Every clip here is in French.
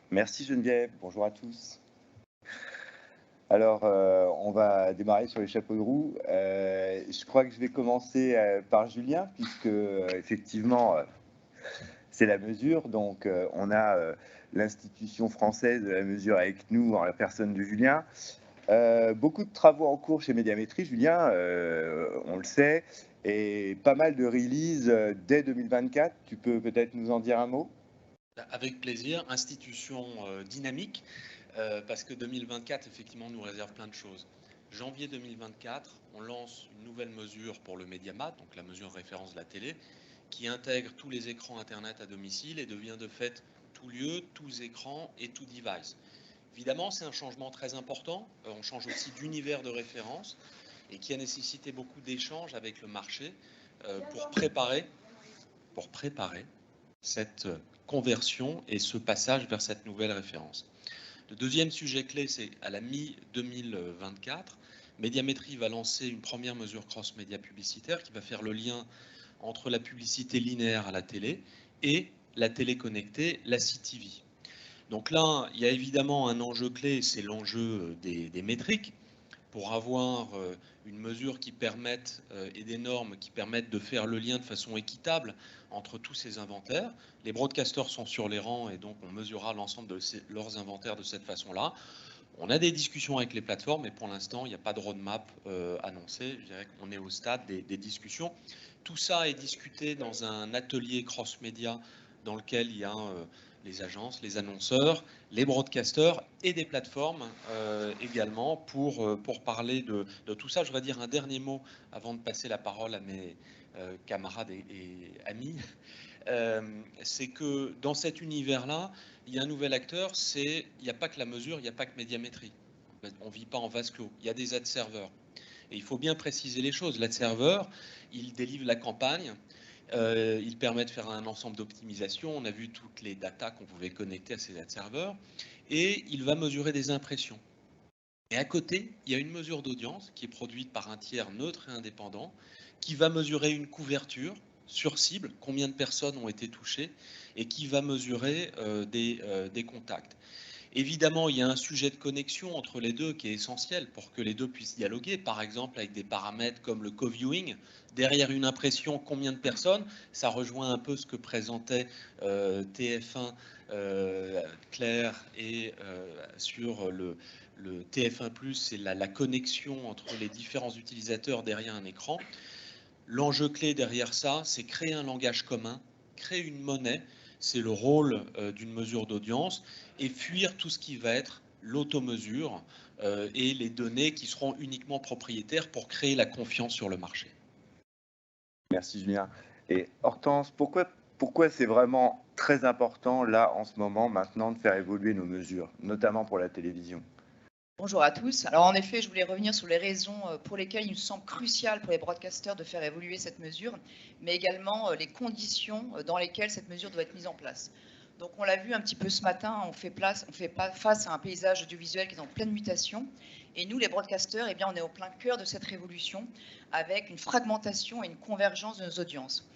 Merci Geneviève, bonjour à tous. Alors, on va démarrer sur les chapeaux de roue. Je crois que je vais commencer par Julien, puisque effectivement, c'est la mesure. Donc, on a l'institution française de la mesure avec nous, en la personne de Julien. Beaucoup de travaux en cours chez Médiamétrie, Julien, on le sait, et pas mal de releases dès 2024. Tu peux peut-être nous en dire un mot? Avec plaisir, institution dynamique, parce que 2024, effectivement, nous réserve plein de choses. Janvier 2024, on lance une nouvelle mesure pour le Mediamat, donc la mesure référence de la télé, qui intègre tous les écrans Internet à domicile et devient de fait tout lieu, tous écrans et tout device. Évidemment, c'est un changement très important. On change aussi d'univers de référence et qui a nécessité beaucoup d'échanges avec le marché pour préparer cette conversion et ce passage vers cette nouvelle référence. Le deuxième sujet clé, c'est à la mi-2024, Médiamétrie va lancer une première mesure cross-média publicitaire qui va faire le lien entre la publicité linéaire à la télé et la télé connectée, la CTV. Donc là, il y a évidemment un enjeu clé, c'est l'enjeu des métriques, pour avoir une mesure qui permette et des normes qui permettent de faire le lien de façon équitable entre tous ces inventaires. Les broadcasters sont sur les rangs et donc on mesurera l'ensemble de leurs inventaires de cette façon-là. On a des discussions avec les plateformes, mais pour l'instant, il n'y a pas de roadmap annoncé. Je dirais qu'on est au stade des discussions. Tout ça est discuté dans un atelier cross-média dans lequel il y a les agences, les annonceurs, les broadcasters et des plateformes également pour parler de tout ça. Je voudrais dire un dernier mot avant de passer la parole à mes camarades et amis. C'est que dans cet univers-là, il y a un nouvel acteur, il n'y a pas que la mesure, il n'y a pas que Médiamétrie. On ne vit pas en vase clos, il y a des ad serveurs. Et il faut bien préciser les choses. L'ad serveur, il délivre la campagne, il permet de faire un ensemble d'optimisation. On a vu toutes les datas qu'on pouvait connecter à ces ad serveurs. Et il va mesurer des impressions. Et à côté, il y a une mesure d'audience qui est produite par un tiers neutre et indépendant, qui va mesurer une couverture sur cible, combien de personnes ont été touchées, et qui va mesurer des contacts. Évidemment, il y a un sujet de connexion entre les deux qui est essentiel pour que les deux puissent dialoguer, par exemple avec des paramètres comme le co-viewing. Derrière une impression, combien de personnes? Ça rejoint un peu ce que présentait TF1 Claire et sur le TF1+, c'est la connexion entre les différents utilisateurs derrière un écran. L'enjeu clé derrière ça, c'est créer un langage commun, créer une monnaie, c'est le rôle d'une mesure d'audience, et fuir tout ce qui va être l'automesure et les données qui seront uniquement propriétaires pour créer la confiance sur le marché. Merci Julien. Et Hortense, pourquoi c'est vraiment très important, là, en ce moment, maintenant, de faire évoluer nos mesures, notamment pour la télévision? Bonjour à tous. Alors en effet, je voulais revenir sur les raisons pour lesquelles il nous semble crucial pour les broadcasters de faire évoluer cette mesure, mais également les conditions dans lesquelles cette mesure doit être mise en place. Donc on l'a vu un petit peu ce matin, on fait face à un paysage audiovisuel qui est en pleine mutation. Et nous, les broadcasters, eh bien, on est au plein cœur de cette révolution avec une fragmentation et une convergence de nos audiences.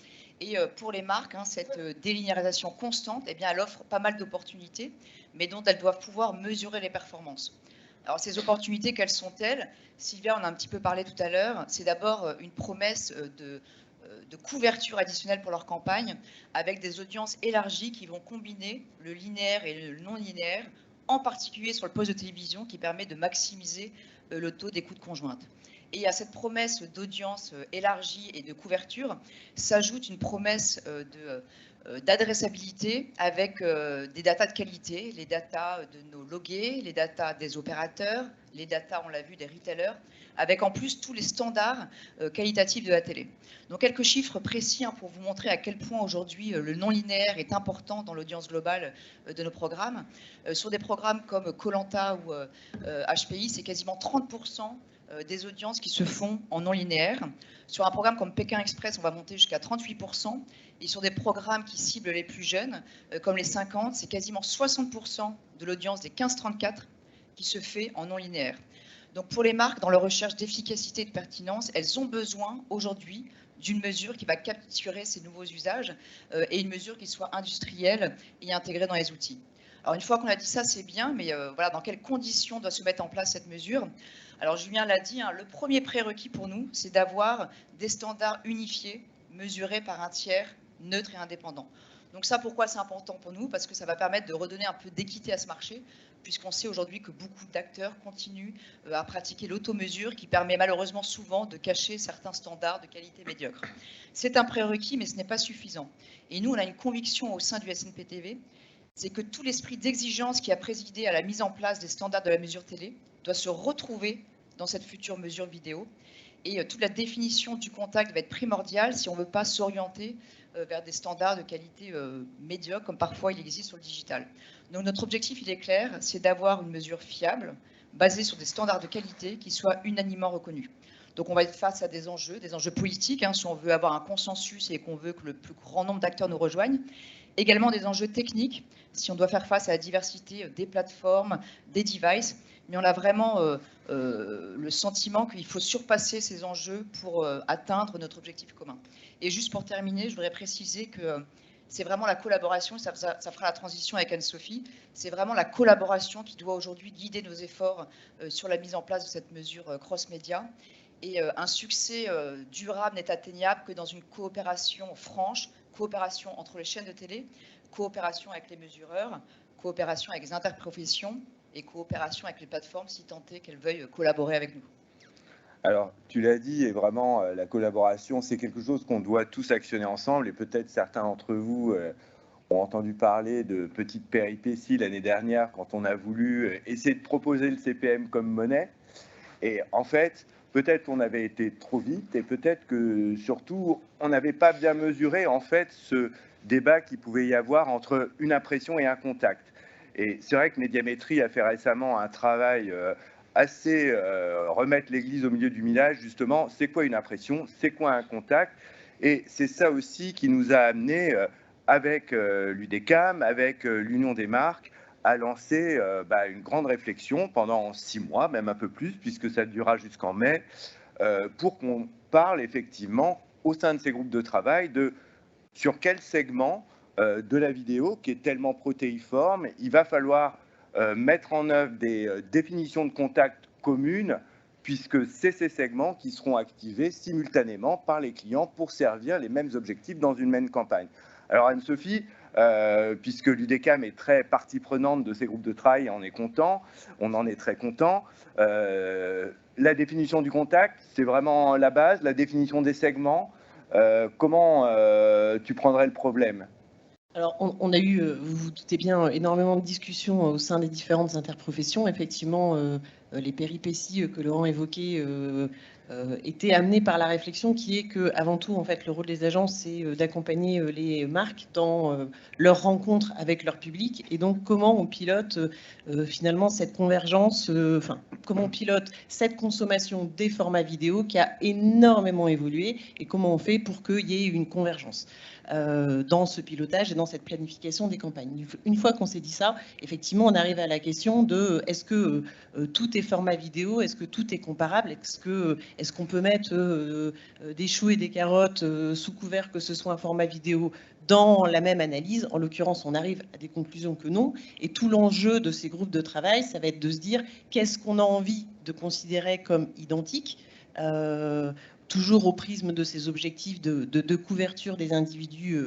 Et pour les marques, cette délinéarisation constante, eh bien, elle offre pas mal d'opportunités, mais dont elles doivent pouvoir mesurer les performances. Alors ces opportunités, quelles sont-elles? Sylvia en a un petit peu parlé tout à l'heure. C'est d'abord une promesse de couverture additionnelle pour leur campagne, avec des audiences élargies qui vont combiner le linéaire et le non linéaire, en particulier sur le poste de télévision, qui permet de maximiser le taux d'écoute conjointe. Et à cette promesse d'audience élargie et de couverture s'ajoute une promesse d'adressabilité avec des datas de qualité, les datas de nos logués, les datas des opérateurs, les datas, on l'a vu, des retailers, avec en plus tous les standards qualitatifs de la télé. Donc quelques chiffres précis pour vous montrer à quel point aujourd'hui le non-linéaire est important dans l'audience globale de nos programmes. Sur des programmes comme Koh-Lanta ou HPI, c'est quasiment 30% des audiences qui se font en non linéaire. Sur un programme comme Pékin Express, on va monter jusqu'à 38%. Et sur des programmes qui ciblent les plus jeunes, comme les 50, c'est quasiment 60% de l'audience des 15-34 qui se fait en non linéaire. Donc pour les marques, dans leur recherche d'efficacité et de pertinence, elles ont besoin aujourd'hui d'une mesure qui va capturer ces nouveaux usages et une mesure qui soit industrielle et intégrée dans les outils. Alors une fois qu'on a dit ça, c'est bien, mais voilà, dans quelles conditions doit se mettre en place cette mesure? Alors Julien l'a dit, hein, le premier prérequis pour nous, c'est d'avoir des standards unifiés, mesurés par un tiers neutre et indépendant. Donc ça, pourquoi c'est important pour nous? Parce que ça va permettre de redonner un peu d'équité à ce marché, puisqu'on sait aujourd'hui que beaucoup d'acteurs continuent à pratiquer l'automesure, qui permet malheureusement souvent de cacher certains standards de qualité médiocre. C'est un prérequis, mais ce n'est pas suffisant. Et nous, on a une conviction au sein du SNPTV, c'est que tout l'esprit d'exigence qui a présidé à la mise en place des standards de la mesure télé doit se retrouver dans cette future mesure vidéo. Et toute la définition du contact va être primordiale si on ne veut pas s'orienter vers des standards de qualité médiocre, comme parfois il existe sur le digital. Donc notre objectif, il est clair, c'est d'avoir une mesure fiable, basée sur des standards de qualité qui soient unanimement reconnus. Donc on va être face à des enjeux politiques, hein, si on veut avoir un consensus et qu'on veut que le plus grand nombre d'acteurs nous rejoignent. Également des enjeux techniques, si on doit faire face à la diversité des plateformes, des devices, mais on a vraiment le sentiment qu'il faut surpasser ces enjeux pour atteindre notre objectif commun. Et juste pour terminer, je voudrais préciser que c'est vraiment la collaboration, ça fera la transition avec Anne-Sophie, c'est vraiment la collaboration qui doit aujourd'hui guider nos efforts sur la mise en place de cette mesure cross-média. Et un succès durable n'est atteignable que dans une coopération franche, coopération entre les chaînes de télé, coopération avec les mesureurs, coopération avec les interprofessions et coopération avec les plateformes si tant est qu'elles veuillent collaborer avec nous. Alors, tu l'as dit, et vraiment, la collaboration, c'est quelque chose qu'on doit tous actionner ensemble, et peut-être certains d'entre vous ont entendu parler de petites péripéties l'année dernière quand on a voulu essayer de proposer le CPM comme monnaie. Et en fait, peut-être on avait été trop vite, et peut-être que surtout, on n'avait pas bien mesuré en fait ce débat qu'il pouvait y avoir entre une impression et un contact. Et c'est vrai que Médiamétrie a fait récemment un travail assez remettre l'église au milieu du village, justement, c'est quoi une impression, c'est quoi un contact, et c'est ça aussi qui nous a amené avec l'UDECAM, avec l'Union des marques, à lancer une grande réflexion pendant 6 mois, même un peu plus, puisque ça durera jusqu'en mai, pour qu'on parle effectivement au sein de ces groupes de travail de sur quel segment de la vidéo qui est tellement protéiforme, il va falloir mettre en œuvre des définitions de contact communes, puisque c'est ces segments qui seront activés simultanément par les clients pour servir les mêmes objectifs dans une même campagne. Alors Anne-Sophie, puisque l'UDECAM est très partie prenante de ces groupes de travail, on est content, on en est très content. La définition du contact, c'est vraiment la base, la définition des segments. Comment tu prendrais le problème ? Alors, on a eu, vous vous doutez bien, énormément de discussions au sein des différentes interprofessions. Effectivement, les péripéties que Laurent évoquait étaient amenées par la réflexion qui est que, avant tout, en fait, le rôle des agences, c'est d'accompagner les marques dans leur rencontre avec leur public. Et donc, comment on pilote finalement cette convergence, comment on pilote cette consommation des formats vidéo qui a énormément évolué et comment on fait pour qu'il y ait une convergence dans ce pilotage et dans cette planification des campagnes. Une fois qu'on s'est dit ça, effectivement, on arrive à la question de est-ce que tout est format vidéo, est-ce que tout est comparable, est-ce qu'on peut mettre des choux et des carottes sous couvert que ce soit un format vidéo dans la même analyse. En l'occurrence, on arrive à des conclusions que non. Et tout l'enjeu de ces groupes de travail, ça va être de se dire qu'est-ce qu'on a envie de considérer comme identique, toujours au prisme de ces objectifs de couverture des individus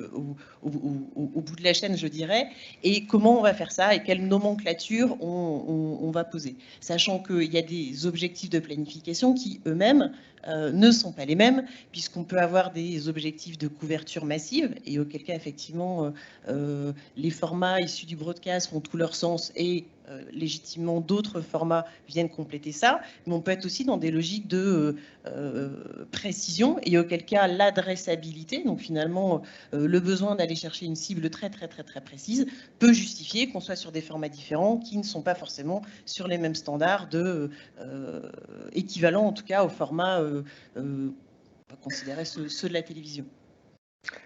au bout de la chaîne, je dirais, et comment on va faire ça et quelle nomenclature on va poser. Sachant qu'il y a des objectifs de planification qui, eux-mêmes, ne sont pas les mêmes, puisqu'on peut avoir des objectifs de couverture massive, et auquel cas, effectivement, les formats issus du broadcast font tout leur sens, et légitimement d'autres formats viennent compléter ça, mais on peut être aussi dans des logiques de précision, et auquel cas l'adressabilité, donc finalement le besoin d'aller chercher une cible très précise, peut justifier qu'on soit sur des formats différents qui ne sont pas forcément sur les mêmes standards équivalents en tout cas au format on va considérer ceux de la télévision.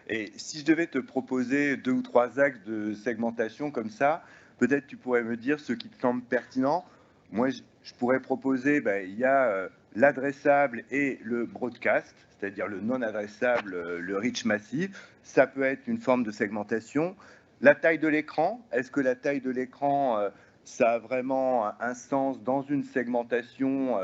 Et si je devais te proposer 2 ou 3 axes de segmentation comme ça, peut-être tu pourrais me dire ce qui te semble pertinent. Moi, je pourrais proposer, il y a l'adressable et le broadcast, c'est-à-dire le non adressable, le reach massif. Ça peut être une forme de segmentation. La taille de l'écran, est-ce que la taille de l'écran, ça a vraiment un sens dans une segmentation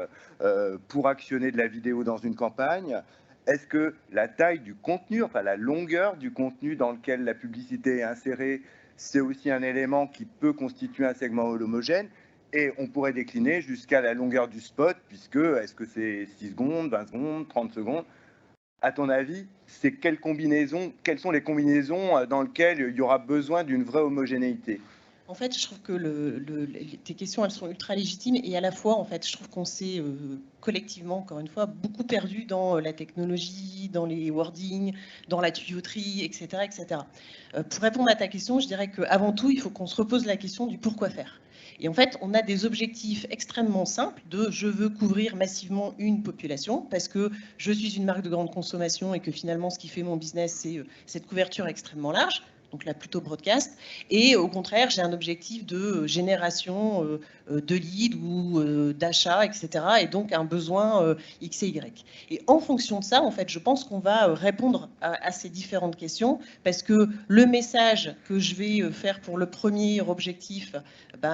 pour actionner de la vidéo dans une campagne? Est-ce que la taille du contenu, enfin la longueur du contenu dans lequel la publicité est insérée, c'est aussi un élément qui peut constituer un segment homogène? Et on pourrait décliner jusqu'à la longueur du spot, puisque est-ce que c'est 6 secondes, 20 secondes, 30 secondes? À ton avis, c'est quelles sont les combinaisons dans lesquelles il y aura besoin d'une vraie homogénéité? En fait, je trouve que tes questions, elles sont ultra légitimes et à la fois, en fait, je trouve qu'on s'est collectivement, encore une fois, beaucoup perdu dans la technologie, dans les wordings, dans la tuyauterie, etc., etc. Pour répondre à ta question, je dirais qu'avant tout, il faut qu'on se repose la question du pourquoi faire. Et en fait, on a des objectifs extrêmement simples de je veux couvrir massivement une population parce que je suis une marque de grande consommation et que finalement, ce qui fait mon business, c'est cette couverture extrêmement large. Donc là plutôt broadcast, et au contraire j'ai un objectif de génération de leads ou d'achat, etc. et donc un besoin X et Y. Et en fonction de ça, en fait, je pense qu'on va répondre à ces différentes questions, parce que le message que je vais faire pour le premier objectif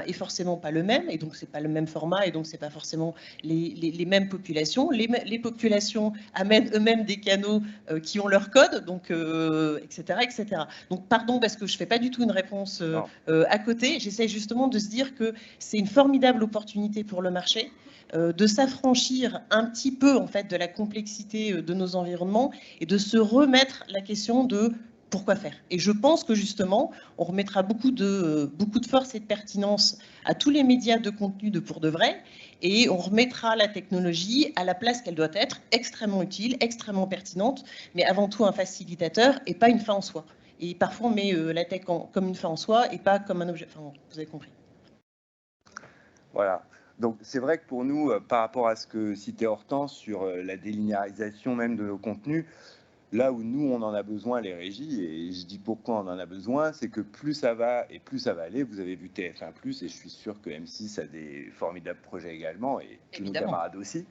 est forcément pas le même, et donc c'est pas le même format, et donc c'est pas forcément les mêmes populations. Les populations amènent eux-mêmes des canaux qui ont leur code, donc etc., etc. Donc pardon, parce que je ne fais pas du tout une réponse à côté. J'essaie justement de se dire que c'est une formidable opportunité pour le marché de s'affranchir un petit peu en fait de la complexité de nos environnements et de se remettre la question de pourquoi faire. Et je pense que justement, on remettra beaucoup de force et de pertinence à tous les médias de contenu de pour de vrai, et on remettra la technologie à la place qu'elle doit être, extrêmement utile, extrêmement pertinente, mais avant tout un facilitateur et pas une fin en soi. Et parfois, on met la tech comme une fin en soi et pas comme un objet. Enfin, vous avez compris. Voilà. Donc, c'est vrai que pour nous, par rapport à ce que citait Hortense sur la délinéarisation même de nos contenus, là où nous, on en a besoin, les régies, et je dis pourquoi on en a besoin, c'est que plus ça va et plus ça va aller. Vous avez vu TF1+, et je suis sûr que M6 a des formidables projets également, et tous nos camarades aussi.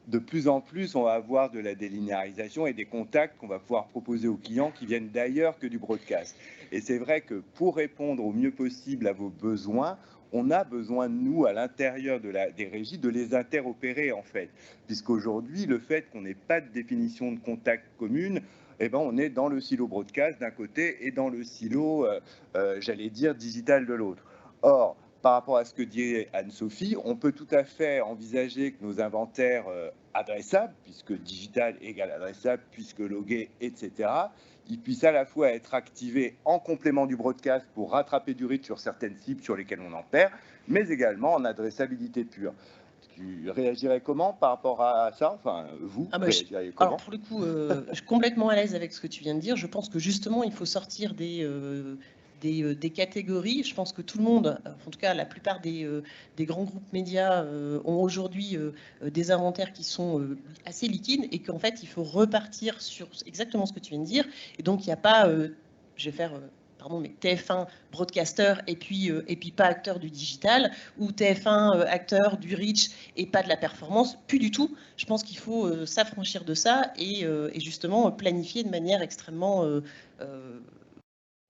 De plus en plus, on va avoir de la délinéarisation et des contacts qu'on va pouvoir proposer aux clients qui viennent d'ailleurs que du broadcast. Et c'est vrai que pour répondre au mieux possible à vos besoins, on a besoin de nous, à l'intérieur des régies, de les interopérer en fait. Puisqu'aujourd'hui, le fait qu'on n'ait pas de définition de contact commune, eh ben, on est dans le silo broadcast d'un côté et dans le silo, j'allais dire, digital de l'autre. Or, par rapport à ce que dit Anne-Sophie, on peut tout à fait envisager que nos inventaires adressables, puisque digital égale adressable, puisque logué, etc., ils puissent à la fois être activés en complément du broadcast pour rattraper du reach sur certaines cibles sur lesquelles on en perd, mais également en adressabilité pure. Tu réagirais comment par rapport à ça? Enfin, vous, réagiriez comment? Alors, pour le coup, je suis complètement à l'aise avec ce que tu viens de dire. Je pense que justement, il faut sortir des catégories. Je pense que tout le monde, en tout cas la plupart des grands groupes médias ont aujourd'hui des inventaires qui sont assez liquides et qu'en fait, il faut repartir sur exactement ce que tu viens de dire. Et donc, il n'y a pas, je vais faire... pardon, mais TF1 broadcaster et puis pas acteur du digital, ou TF1 acteur du reach et pas de la performance, plus du tout. Je pense qu'il faut s'affranchir de ça et justement planifier de manière extrêmement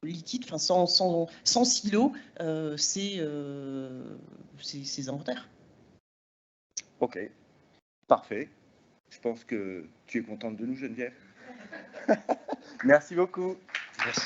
liquide, enfin sans silo, ces inventaires. Ok, parfait. Je pense que tu es contente de nous, Geneviève. Merci beaucoup. Merci.